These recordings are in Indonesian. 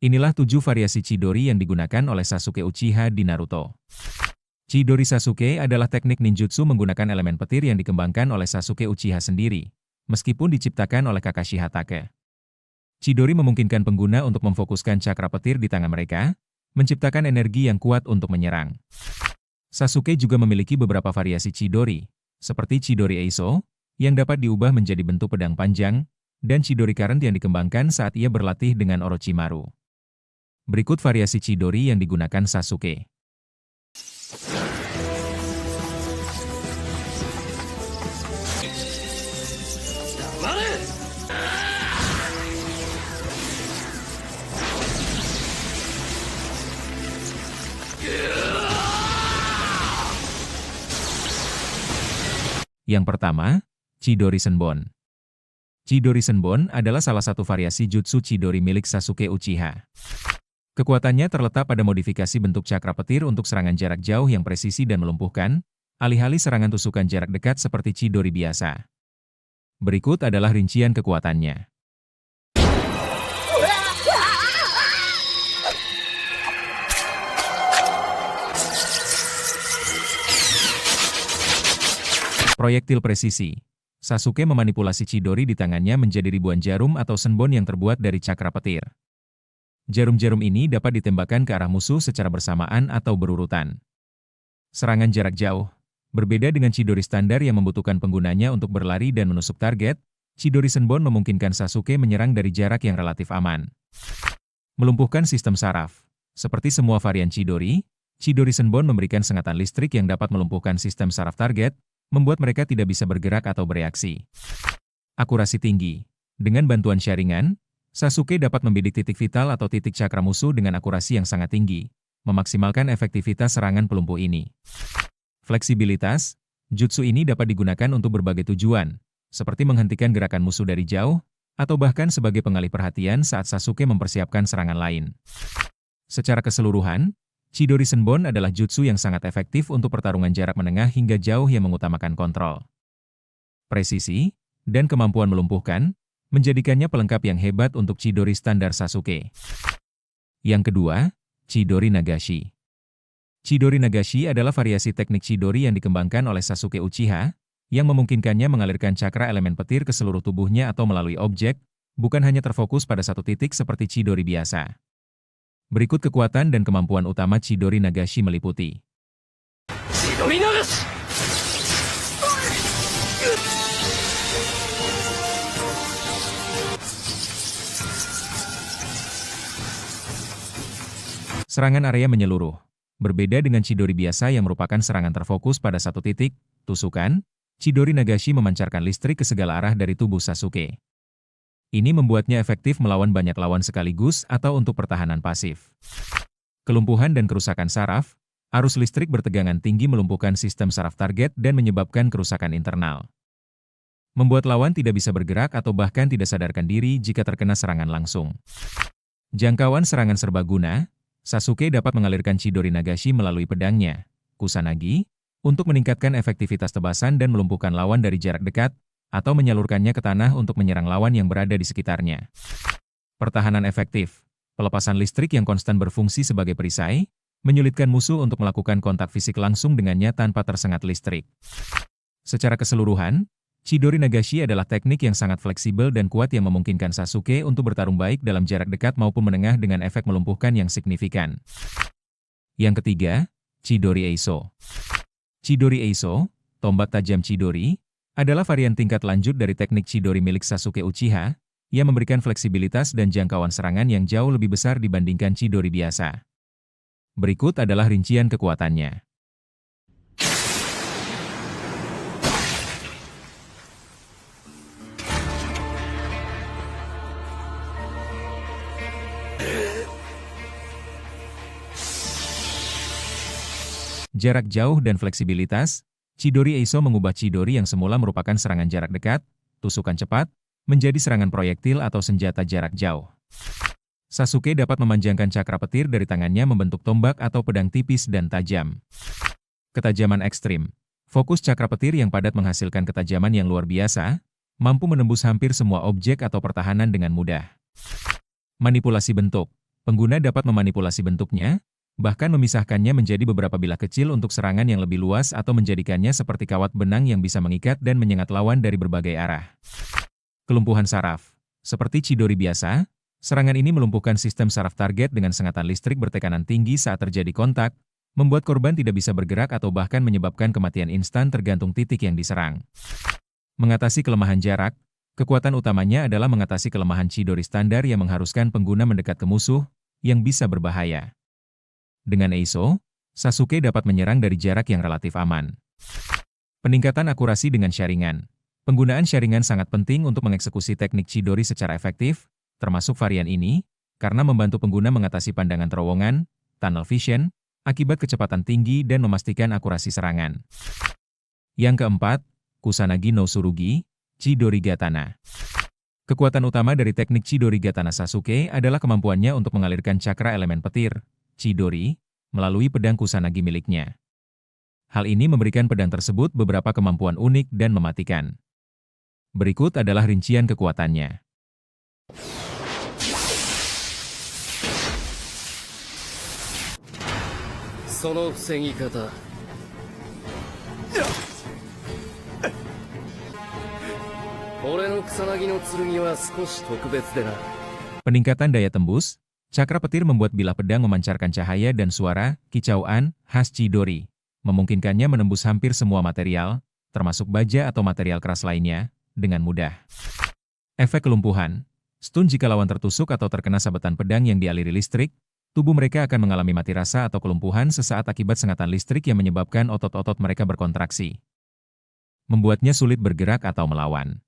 Inilah 7 variasi Chidori yang digunakan oleh Sasuke Uchiha di Naruto. Chidori Sasuke adalah teknik ninjutsu menggunakan elemen petir yang dikembangkan oleh Sasuke Uchiha sendiri, meskipun diciptakan oleh Kakashi Hatake. Chidori memungkinkan pengguna untuk memfokuskan cakra petir di tangan mereka, menciptakan energi yang kuat untuk menyerang. Sasuke juga memiliki beberapa variasi Chidori, seperti Chidori Eiso, yang dapat diubah menjadi bentuk pedang panjang, dan Chidori Current yang dikembangkan saat ia berlatih dengan Orochimaru. Berikut variasi Chidori yang digunakan Sasuke. Yang pertama, Chidori Senbon. Chidori Senbon adalah salah satu variasi jutsu Chidori milik Sasuke Uchiha. Kekuatannya terletak pada modifikasi bentuk cakra petir untuk serangan jarak jauh yang presisi dan melumpuhkan, alih-alih serangan tusukan jarak dekat seperti Chidori biasa. Berikut adalah rincian kekuatannya. Proyektil presisi. Sasuke memanipulasi Chidori di tangannya menjadi ribuan jarum atau senbon yang terbuat dari cakra petir. Jarum-jarum ini dapat ditembakkan ke arah musuh secara bersamaan atau berurutan. Serangan jarak jauh. Berbeda dengan Chidori standar yang membutuhkan penggunanya untuk berlari dan menusuk target, Chidori senbon memungkinkan Sasuke menyerang dari jarak yang relatif aman. Melumpuhkan sistem saraf. Seperti semua varian Chidori, Chidori senbon memberikan sengatan listrik yang dapat melumpuhkan sistem saraf target, membuat mereka tidak bisa bergerak atau bereaksi. Akurasi tinggi. Dengan bantuan Sharingan, Sasuke dapat membidik titik vital atau titik cakra musuh dengan akurasi yang sangat tinggi, memaksimalkan efektivitas serangan pelumpuh ini. Fleksibilitas. Jutsu ini dapat digunakan untuk berbagai tujuan, seperti menghentikan gerakan musuh dari jauh, atau bahkan sebagai pengalih perhatian saat Sasuke mempersiapkan serangan lain. Secara keseluruhan, Chidori Senbon adalah jutsu yang sangat efektif untuk pertarungan jarak menengah hingga jauh yang mengutamakan kontrol. Presisi, dan kemampuan melumpuhkan, menjadikannya pelengkap yang hebat untuk Chidori standar Sasuke. Yang kedua, Chidori Nagashi. Chidori Nagashi adalah variasi teknik Chidori yang dikembangkan oleh Sasuke Uchiha, yang memungkinkannya mengalirkan cakra elemen petir ke seluruh tubuhnya atau melalui objek, bukan hanya terfokus pada satu titik seperti Chidori biasa. Berikut kekuatan dan kemampuan utama Chidori Nagashi meliputi. Chidori Nagashi! Serangan area menyeluruh. Berbeda dengan Chidori biasa yang merupakan serangan terfokus pada satu titik, tusukan, Chidori Nagashi memancarkan listrik ke segala arah dari tubuh Sasuke. Ini membuatnya efektif melawan banyak lawan sekaligus atau untuk pertahanan pasif. Kelumpuhan dan kerusakan saraf. Arus listrik bertegangan tinggi melumpuhkan sistem saraf target dan menyebabkan kerusakan internal. Membuat lawan tidak bisa bergerak atau bahkan tidak sadarkan diri jika terkena serangan langsung. Jangkauan serangan serbaguna. Sasuke dapat mengalirkan Chidori Nagashi melalui pedangnya, Kusanagi, untuk meningkatkan efektivitas tebasan dan melumpuhkan lawan dari jarak dekat, atau menyalurkannya ke tanah untuk menyerang lawan yang berada di sekitarnya. Pertahanan efektif. Pelepasan listrik yang konstan berfungsi sebagai perisai, menyulitkan musuh untuk melakukan kontak fisik langsung dengannya tanpa tersengat listrik. Secara keseluruhan, Chidori Nagashi adalah teknik yang sangat fleksibel dan kuat yang memungkinkan Sasuke untuk bertarung baik dalam jarak dekat maupun menengah dengan efek melumpuhkan yang signifikan. Yang ketiga, Chidori Eiso. Chidori Eiso, tombak tajam Chidori, adalah varian tingkat lanjut dari teknik Chidori milik Sasuke Uchiha, yang memberikan fleksibilitas dan jangkauan serangan yang jauh lebih besar dibandingkan Chidori biasa. Berikut adalah rincian kekuatannya. Jarak jauh dan fleksibilitas. Chidori Eiso mengubah Chidori yang semula merupakan serangan jarak dekat, tusukan cepat, menjadi serangan proyektil atau senjata jarak jauh. Sasuke dapat memanjangkan cakra petir dari tangannya membentuk tombak atau pedang tipis dan tajam. Ketajaman ekstrim. Fokus cakra petir yang padat menghasilkan ketajaman yang luar biasa, mampu menembus hampir semua objek atau pertahanan dengan mudah. Manipulasi bentuk. Pengguna dapat memanipulasi bentuknya, bahkan memisahkannya menjadi beberapa bilah kecil untuk serangan yang lebih luas atau menjadikannya seperti kawat benang yang bisa mengikat dan menyengat lawan dari berbagai arah. Kelumpuhan saraf. Seperti Chidori biasa, serangan ini melumpuhkan sistem saraf target dengan sengatan listrik bertekanan tinggi saat terjadi kontak, membuat korban tidak bisa bergerak atau bahkan menyebabkan kematian instan tergantung titik yang diserang. Mengatasi kelemahan jarak, kekuatan utamanya adalah mengatasi kelemahan Chidori standar yang mengharuskan pengguna mendekat ke musuh, yang bisa berbahaya. Dengan Eiso, Sasuke dapat menyerang dari jarak yang relatif aman. Peningkatan akurasi dengan syaringan. Penggunaan syaringan sangat penting untuk mengeksekusi teknik Chidori secara efektif, termasuk varian ini, karena membantu pengguna mengatasi pandangan terowongan, tunnel vision, akibat kecepatan tinggi dan memastikan akurasi serangan. Yang keempat, Kusanagi no Tsurugi, Chidori Gatana. Kekuatan utama dari teknik Chidori Gatana Sasuke adalah kemampuannya untuk mengalirkan cakra elemen petir, Chidori, melalui pedang Kusanagi miliknya. Hal ini memberikan pedang tersebut beberapa kemampuan unik dan mematikan. Berikut adalah rincian kekuatannya. Peningkatan daya tembus. Cakra petir membuat bilah pedang memancarkan cahaya dan suara, kicauan, khas Chidori, memungkinkannya menembus hampir semua material, termasuk baja atau material keras lainnya, dengan mudah. Efek kelumpuhan. Stun jika lawan tertusuk atau terkena sabetan pedang yang dialiri listrik, tubuh mereka akan mengalami mati rasa atau kelumpuhan sesaat akibat sengatan listrik yang menyebabkan otot-otot mereka berkontraksi. Membuatnya sulit bergerak atau melawan.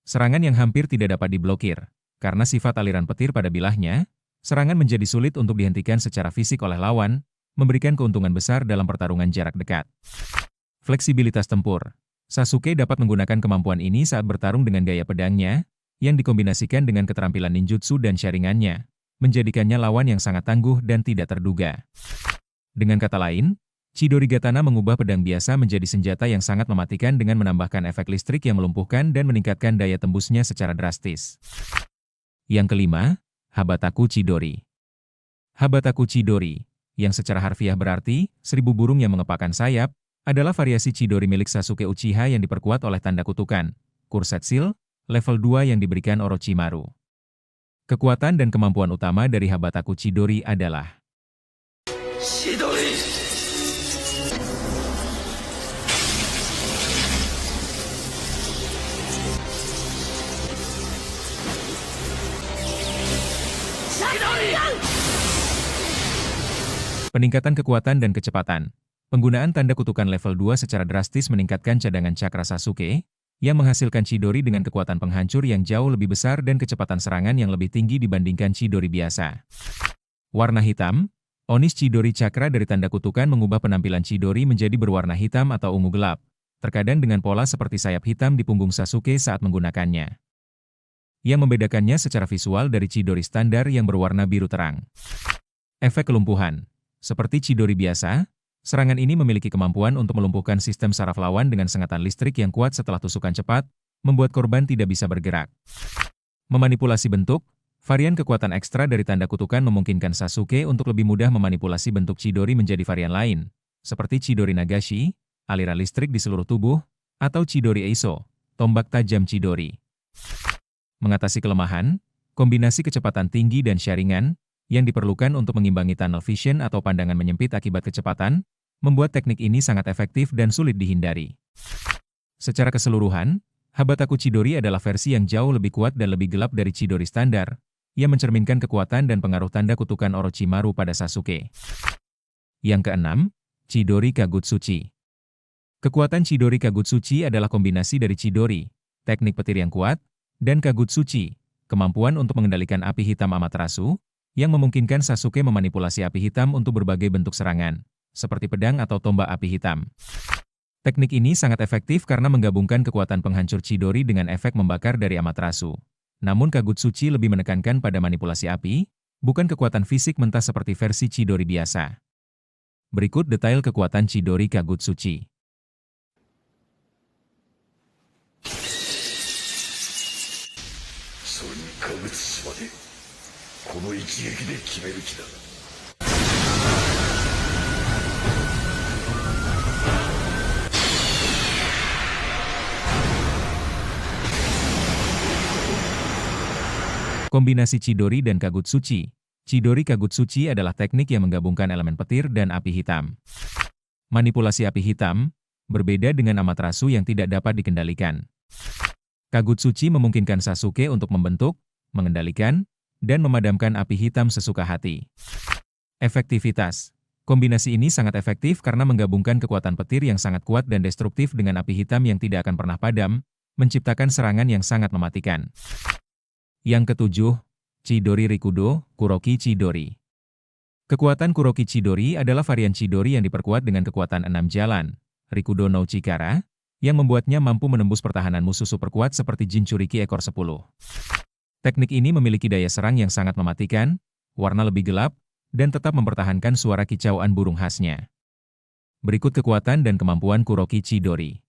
Serangan yang hampir tidak dapat diblokir. Karena sifat aliran petir pada bilahnya, serangan menjadi sulit untuk dihentikan secara fisik oleh lawan, memberikan keuntungan besar dalam pertarungan jarak dekat. Fleksibilitas tempur. Sasuke dapat menggunakan kemampuan ini saat bertarung dengan gaya pedangnya, yang dikombinasikan dengan keterampilan ninjutsu dan syaringannya, menjadikannya lawan yang sangat tangguh dan tidak terduga. Dengan kata lain, Chidori Gatana mengubah pedang biasa menjadi senjata yang sangat mematikan dengan menambahkan efek listrik yang melumpuhkan dan meningkatkan daya tembusnya secara drastis. Yang kelima, Habataku Chidori. Habataku Chidori, yang secara harfiah berarti 1000 burung yang mengepakkan sayap, adalah variasi Chidori milik Sasuke Uchiha yang diperkuat oleh tanda kutukan, Kursetsil, level 2 yang diberikan Orochimaru. Kekuatan dan kemampuan utama dari Habataku Chidori adalah Chidori! Peningkatan kekuatan dan kecepatan. Penggunaan tanda kutukan level 2 secara drastis meningkatkan cadangan cakra Sasuke, yang menghasilkan Chidori dengan kekuatan penghancur yang jauh lebih besar dan kecepatan serangan yang lebih tinggi dibandingkan Chidori biasa. Warna hitam. Onis Chidori Cakra dari tanda kutukan mengubah penampilan Chidori menjadi berwarna hitam atau ungu gelap, terkadang dengan pola seperti sayap hitam di punggung Sasuke saat menggunakannya. Yang membedakannya secara visual dari Chidori standar yang berwarna biru terang. Efek kelumpuhan. Seperti Chidori biasa, serangan ini memiliki kemampuan untuk melumpuhkan sistem saraf lawan dengan sengatan listrik yang kuat setelah tusukan cepat, membuat korban tidak bisa bergerak. Memanipulasi bentuk. Varian kekuatan ekstra dari tanda kutukan memungkinkan Sasuke untuk lebih mudah memanipulasi bentuk Chidori menjadi varian lain, seperti Chidori Nagashi, aliran listrik di seluruh tubuh, atau Chidori Eiso, tombak tajam Chidori. Mengatasi kelemahan, kombinasi kecepatan tinggi dan syaringan, yang diperlukan untuk mengimbangi tunnel vision atau pandangan menyempit akibat kecepatan, membuat teknik ini sangat efektif dan sulit dihindari. Secara keseluruhan, Habataku Chidori adalah versi yang jauh lebih kuat dan lebih gelap dari Chidori standar, yang mencerminkan kekuatan dan pengaruh tanda kutukan Orochimaru pada Sasuke. Yang keenam, Chidori Kagutsuchi. Kekuatan Chidori Kagutsuchi adalah kombinasi dari Chidori, teknik petir yang kuat, dan Kagutsuchi, kemampuan untuk mengendalikan api hitam Amaterasu, yang memungkinkan Sasuke memanipulasi api hitam untuk berbagai bentuk serangan, seperti pedang atau tombak api hitam. Teknik ini sangat efektif karena menggabungkan kekuatan penghancur Chidori dengan efek membakar dari Amaterasu. Namun Kagutsuchi lebih menekankan pada manipulasi api, bukan kekuatan fisik mentah seperti versi Chidori biasa. Berikut detail kekuatan Chidori Kagutsuchi. この一撃で決める気だ。Kombinasi Chidori dan Kagutsuchi. Chidori Kagutsuchi adalah teknik yang menggabungkan elemen petir dan api hitam. Manipulasi api hitam berbeda dengan Amaterasu yang tidak dapat dikendalikan. Kagutsuchi memungkinkan Sasuke untuk membentuk, mengendalikan, dan memadamkan api hitam sesuka hati. Efektivitas. Kombinasi ini sangat efektif karena menggabungkan kekuatan petir yang sangat kuat dan destruktif dengan api hitam yang tidak akan pernah padam, menciptakan serangan yang sangat mematikan. Yang ketujuh, Chidori Rikudo, Kuroki Chidori. Kekuatan Kuroki Chidori adalah varian Chidori yang diperkuat dengan kekuatan 6 jalan, Rikudo no Chikara, yang membuatnya mampu menembus pertahanan musuh super kuat seperti Jinchuriki ekor 10. Teknik ini memiliki daya serang yang sangat mematikan, warna lebih gelap, dan tetap mempertahankan suara kicauan burung khasnya. Berikut kekuatan dan kemampuan Kuroki Chidori.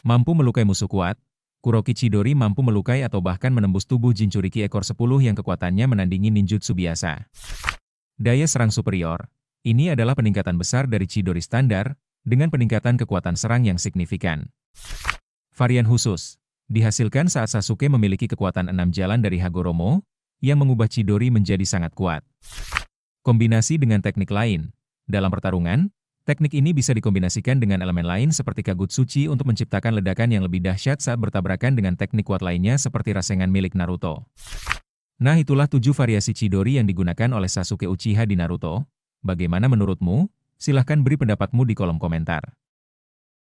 Mampu melukai musuh kuat, Kuroki Chidori mampu melukai atau bahkan menembus tubuh Jinchuriki ekor 10 yang kekuatannya menandingi ninjutsu biasa. Daya serang superior. Ini adalah peningkatan besar dari Chidori standar, dengan peningkatan kekuatan serang yang signifikan. Varian khusus. Dihasilkan saat Sasuke memiliki kekuatan 6 jalan dari Hagoromo, yang mengubah Chidori menjadi sangat kuat. Kombinasi dengan teknik lain. Dalam pertarungan, teknik ini bisa dikombinasikan dengan elemen lain seperti Kagutsuchi untuk menciptakan ledakan yang lebih dahsyat saat bertabrakan dengan teknik kuat lainnya seperti Rasengan milik Naruto. Nah, itulah 7 variasi Chidori yang digunakan oleh Sasuke Uchiha di Naruto. Bagaimana menurutmu? Silahkan beri pendapatmu di kolom komentar.